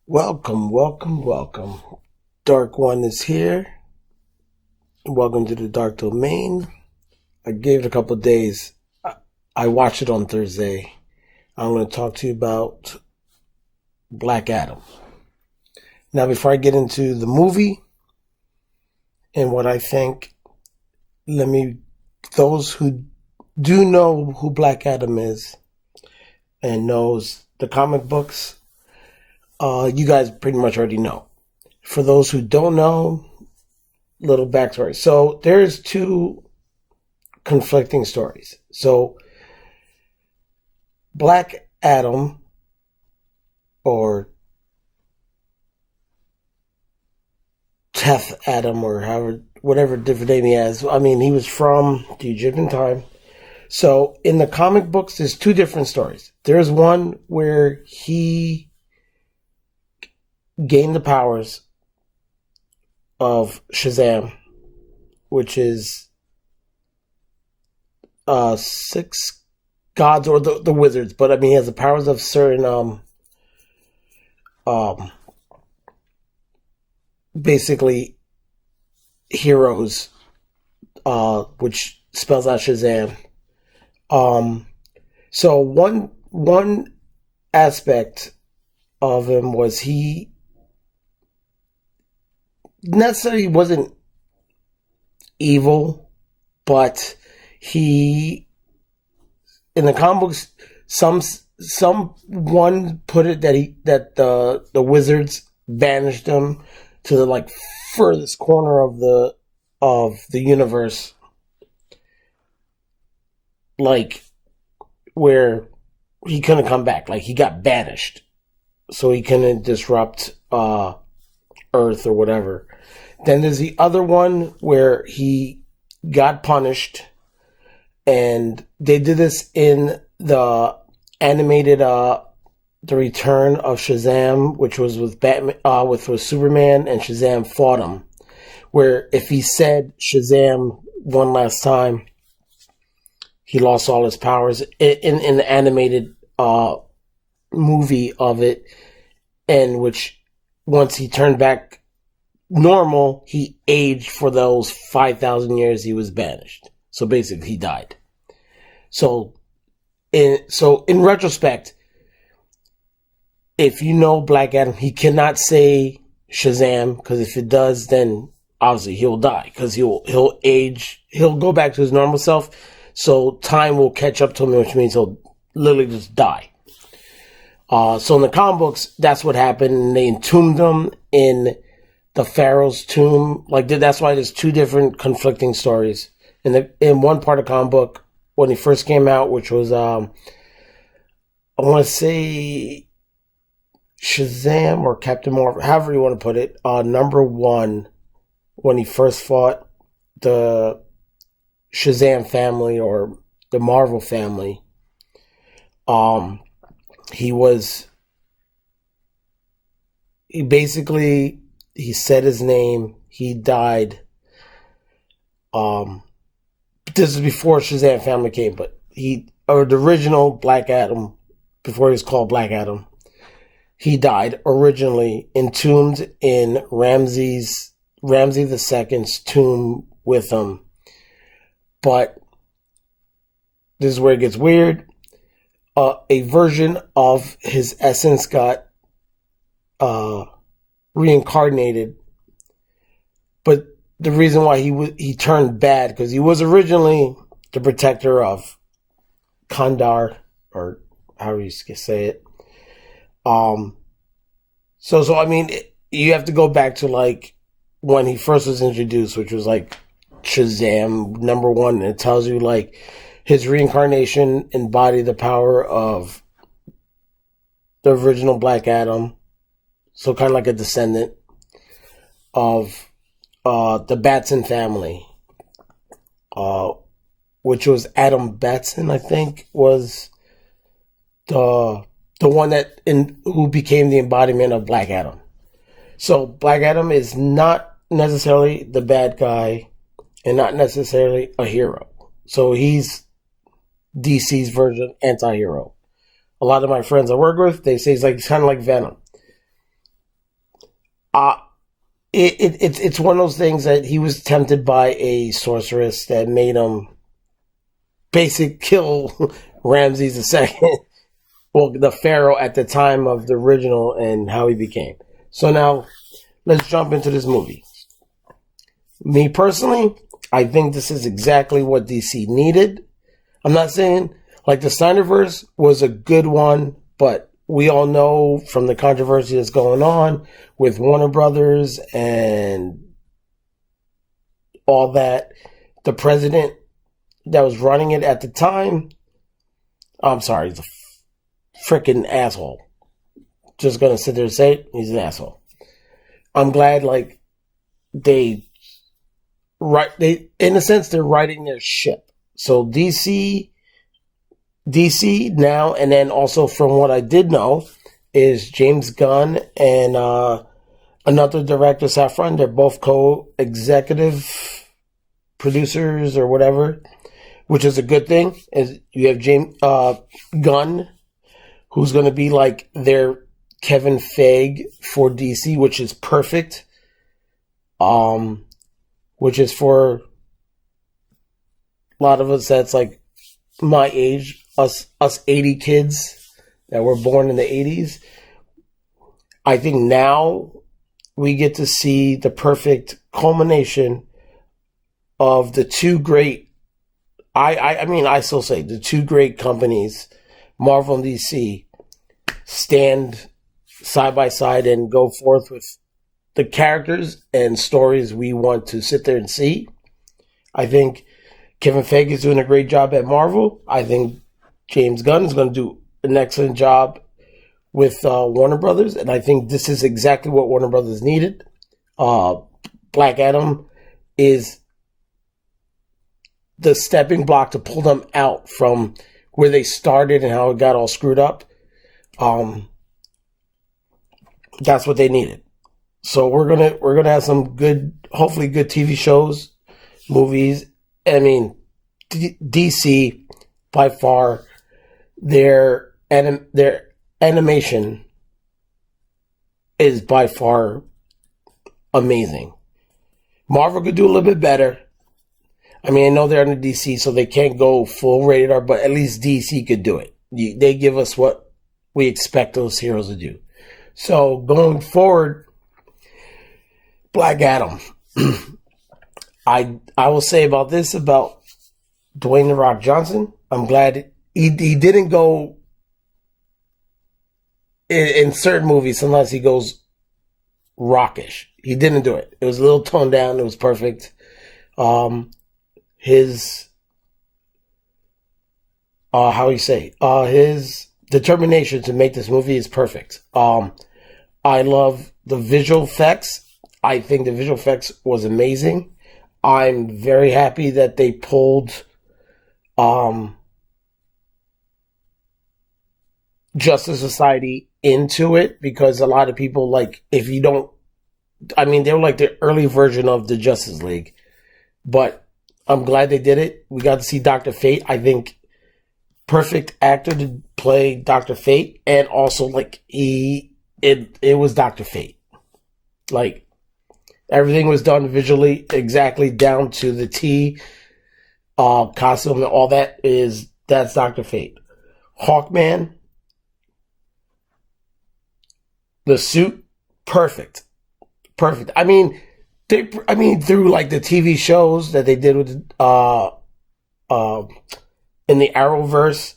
Welcome, welcome, welcome. Dark One is here. Welcome to the Dark Domain. I gave it a couple of days. I watched it on Thursday. I'm going to talk to you about Black Adam. Now, before I get into the movie and what I think, those who do know who Black Adam is and knows the comic books, you guys pretty much already know. For those who don't know, little backstory. So there's two conflicting stories. So Black Adam, or Teth Adam, or whatever different name he has. I mean, he was from the Egyptian time. So in the comic books, there's two different stories. There's one where he gained the powers of Shazam, which is six gods, or the wizards, but I mean he has the powers of certain basically heroes, which spells out Shazam. So one aspect of him was he necessarily wasn't evil, but he, in the comic books, someone put it that the wizards banished him to the furthest corner of the universe, where he couldn't come back. He got banished, so he couldn't disrupt Earth or whatever. Then there's the other one where he got punished, and they did this in the animated The Return of Shazam, which was with Batman, with Superman, and Shazam fought him. Where if he said Shazam one last time, he lost all his powers in the animated movie of it, and which once he turned back normal, he aged for those 5,000 years he was banished. So basically, he died. So in retrospect, if you know Black Adam, he cannot say Shazam, because if it does, then obviously he'll die, because he'll age, he'll go back to his normal self. So time will catch up to him, which means he'll literally just die. So in the comic books, that's what happened. And they entombed him in the Pharaoh's tomb. That's why there's two different conflicting stories. In one part of the comic book, when he first came out, which was, I want to say Shazam or Captain Marvel, however you want to put it, number one, when he first fought the Shazam family or the Marvel family, he said his name, he died. This is before Shazam family came, but the original Black Adam, before he was called Black Adam, he died originally entombed in Ramsey II's tomb with him. But this is where it gets weird. A version of his essence got reincarnated, but the reason why he turned bad, because he was originally the protector of Kandar, or however you say it. So I mean, you have to go back to when he first was introduced, which was Shazam number one, and it tells you his reincarnation embodied the power of the original Black Adam, so kind of like a descendant of the Batson family, which was Adam Batson, I think, was the one who became the embodiment of Black Adam. So Black Adam is not necessarily the bad guy and not necessarily a hero. So he's DC's version anti-hero. A lot of my friends I work with, they say he's kind of like Venom. Uh, it's one of those things that he was tempted by a sorceress that made him basic kill Ramses II, well, the pharaoh at the time of the original and how he became. So now let's jump into this movie. Me personally, I think this is exactly what DC needed. I'm not saying like the Snyderverse was a good one, but we all know from the controversy that's going on with Warner Brothers and all that, the president that was running it at the time, I'm sorry, he's a freaking asshole. Just gonna sit there and say it, he's an asshole. I'm glad like they in a sense they're righting their ship. So DC now, and then also from what I did know is James Gunn and another director, Safran. They're both co-executive producers or whatever, which is a good thing. Is you have James Gunn, who's going to be like their Kevin Feige for DC, which is perfect. Which is for a lot of us that's like my age, us 80 kids that were born in the 80s. I think now we get to see the perfect culmination of the two great, I mean, I still say the two great companies, Marvel and DC, stand side by side and go forth with the characters and stories we want to sit there and see. I think Kevin Feige is doing a great job at Marvel. I think James Gunn is going to do an excellent job with Warner Brothers, and I think this is exactly what Warner Brothers needed. Black Adam is the stepping block to pull them out from where they started and how it got all screwed up. That's what they needed. So we're gonna have some good, hopefully good TV shows, movies. I mean, DC by far their animation is by far amazing. Marvel could do a little bit better. I mean, I know they're under DC, so they can't go full rated R, but at least DC could do it. They give us what we expect those heroes to do. So going forward, Black Adam. I will say about this, about Dwayne "The Rock" Johnson. I'm glad he didn't go in certain movies. Sometimes he goes rockish. He didn't do it. It was a little toned down. It was perfect. His his determination to make this movie is perfect. I love the visual effects. I think the visual effects was amazing. I'm very happy that they pulled Justice Society into it, because a lot of people, like, if you don't, I mean, they were like the early version of the Justice League, but I'm glad they did it. We got to see Dr. Fate. I think perfect actor to play Dr. Fate, and also like it was Dr. Fate. Like, everything was done visually exactly down to the T. Costume and all that's Dr. Fate. Hawkman, the suit, perfect. I mean, through like the TV shows that they did with in the Arrowverse,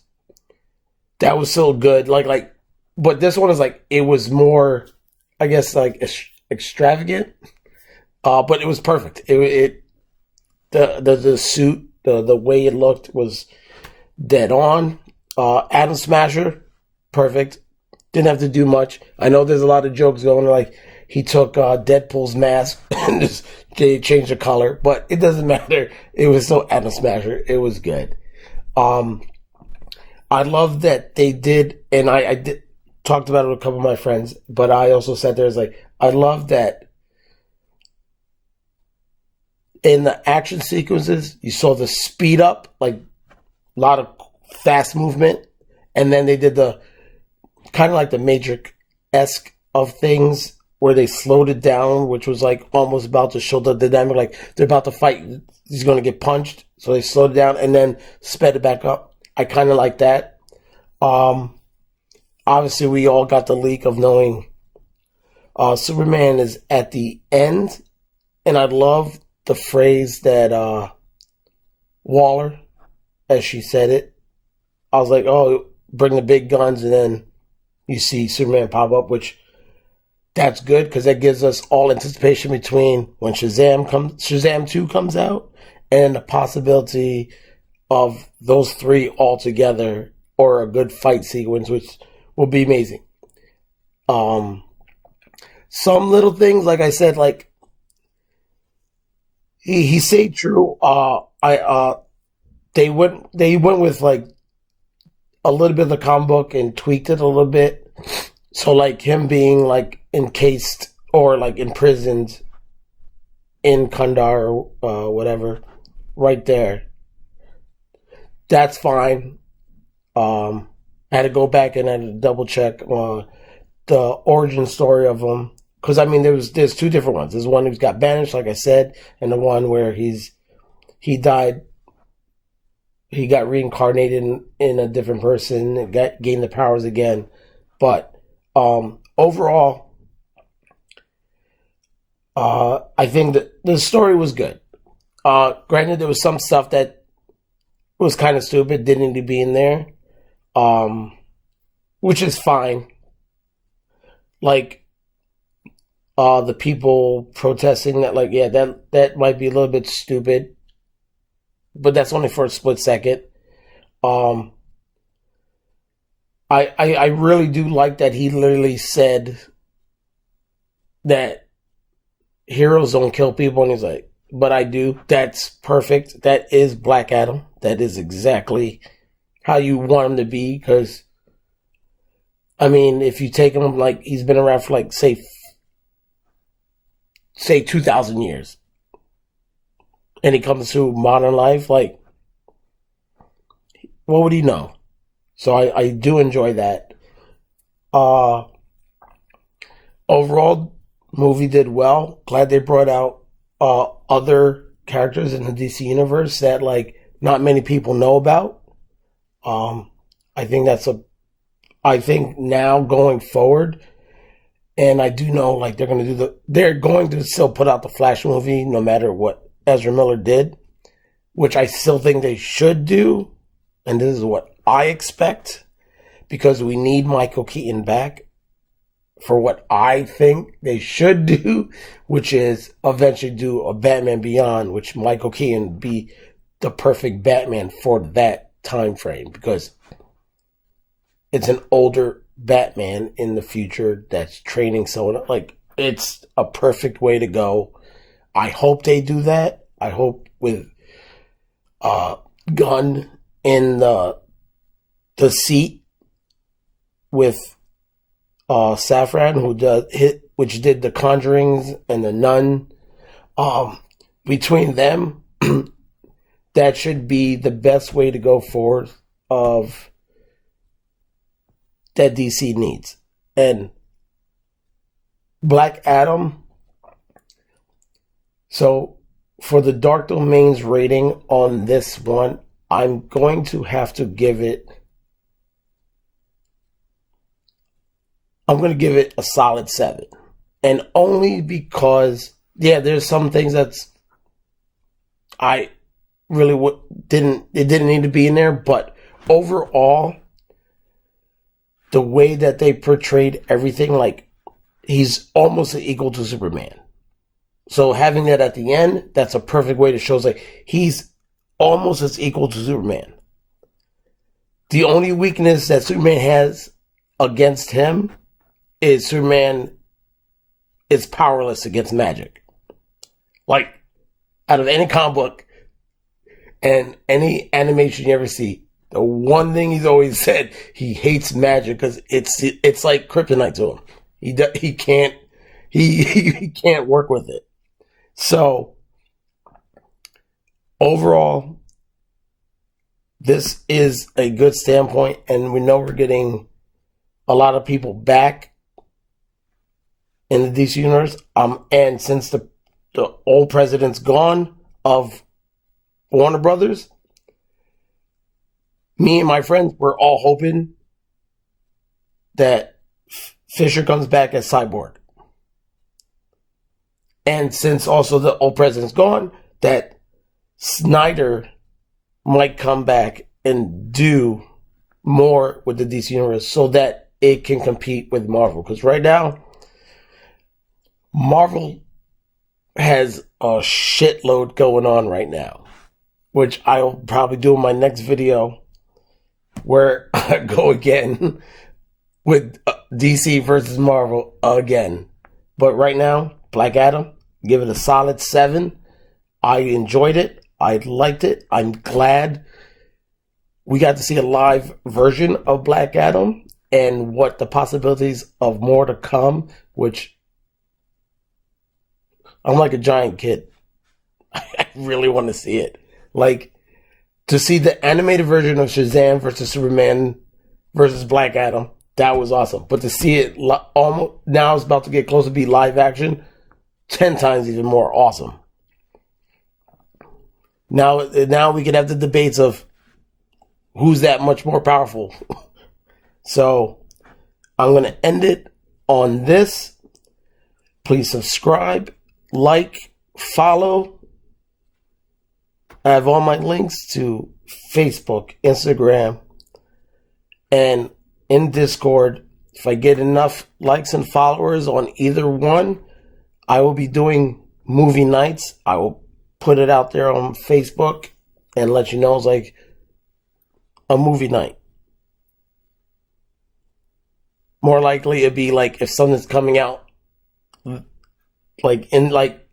that was so good. Like, but this one is like, it was more, I guess, like extravagant. But it was perfect. The suit, the way it looked was dead on. Atom Smasher, perfect. Didn't have to do much. I know there's a lot of jokes going on, like he took Deadpool's mask and just changed the color, but it doesn't matter. It was so Atom Smasher. It was good. I love that they did, and I did talked about it with a couple of my friends, but I also sat there as like, I love that in the action sequences, you saw the speed up, like a lot of fast movement, and then they did the kind of like the Matrix-esque of things, where they slowed it down, which was like almost about to show the dynamic, like they're about to fight. He's going to get punched, so they slowed it down and then sped it back up. I kind of like that. Obviously, we all got the leak of knowing Superman is at the end, and I love the phrase that Waller, as she said it. I was like, oh, bring the big guns, and then you see Superman pop up, which that's good because that gives us all anticipation between when Shazam 2 comes out, and the possibility of those three all together or a good fight sequence, which will be amazing. Some little things, like I said, like he stayed true. They went with like a little bit of the comic book and tweaked it a little bit. So like him being like encased or like imprisoned in Kandar or whatever, right there. That's fine. I had to go back and I had to double check the origin story of him, because I mean there's two different ones. There's one who's got banished, like I said, and the one where he died. He got reincarnated in a different person and gained the powers again. But overall, I think that the story was good. Granted, there was some stuff that was kind of stupid, didn't need to be in there, which is fine. Like the people protesting that, like, yeah, that might be a little bit stupid, but that's only for a split second. I really do like that he literally said that heroes don't kill people, and he's like, but I do. That's perfect. That is Black Adam. That is exactly how you want him to be, because I mean, if you take him, like, he's been around for like say 2,000 years, and he comes to modern life, like, what would he know? So I do enjoy that. Overall, movie did well. Glad they brought out other characters in the DC universe that like not many people know about. I think now going forward, and I do know like they're going to still put out the Flash movie no matter what Ezra Miller did, which I still think they should do, and this is what I expect, because we need Michael Keaton back for what I think they should do, which is eventually do a Batman Beyond, which Michael Keaton be the perfect Batman for that time frame, because it's an older Batman in the future that's training someone. Like, it's a perfect way to go. I hope they do that. I hope with Gunn in the seat with Safran, which did The Conjurings and The Nun. Between them, that should be the best way to go forward of that DC needs. And Black Adam. So for the Dark Domain's rating on this one, I'm going to have to give it. I'm going to give it a solid 7. And only because, yeah, there's some things that's I really didn't need to be in there, but overall, the way that they portrayed everything, like, he's almost equal to Superman. So having that at the end, that's a perfect way to show, like, he's almost as equal to Superman. The only weakness that Superman has against him is Superman is powerless against magic. Like, out of any comic book and any animation you ever see, the one thing he's always said, he hates magic because it's like kryptonite to him. He can't work with it. So overall, this is a good standpoint, and we know we're getting a lot of people back in the DC universe. And since the old president's gone of Warner Brothers, me and my friends were all hoping that Fisher comes back as Cyborg. And since also the old president's gone, that Snyder might come back and do more with the DC universe so that it can compete with Marvel. Because right now, Marvel has a shitload going on right now, which I'll probably do in my next video, where I go again with DC versus Marvel again. But right now, Black Adam, give it a solid 7. I enjoyed it. I liked it. I'm glad we got to see a live version of Black Adam and what the possibilities of more to come, which I'm like a giant kid. I really want to see it. Like, to see the animated version of Shazam versus Superman versus Black Adam, that was awesome. But to see it almost now, it's about to get close to be live action, 10 times even more awesome. Now we can have the debates of who's that much more powerful. So I'm going to end it on this. Please subscribe, like, follow. I have all my links to Facebook, Instagram, and in Discord. If I get enough likes and followers on either one, I will be doing movie nights. I will put it out there on Facebook and let you know it's like a movie night. More likely it'd be like if something's coming out like in like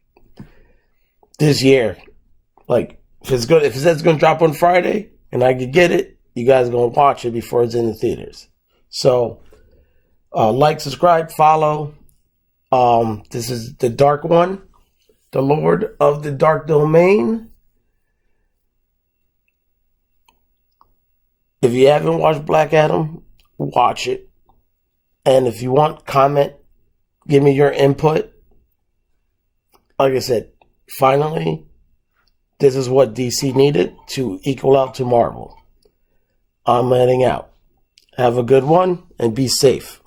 this year. Like if it says it's gonna drop on Friday and I could get it, you guys are gonna watch it before it's in the theaters. So like, subscribe, follow. This is the Dark One, the Lord of the Dark Domain. If you haven't watched Black Adam, watch it. And if you want, comment, give me your input. Like I said, finally, this is what DC needed to equal out to Marvel. I'm heading out. Have a good one and be safe.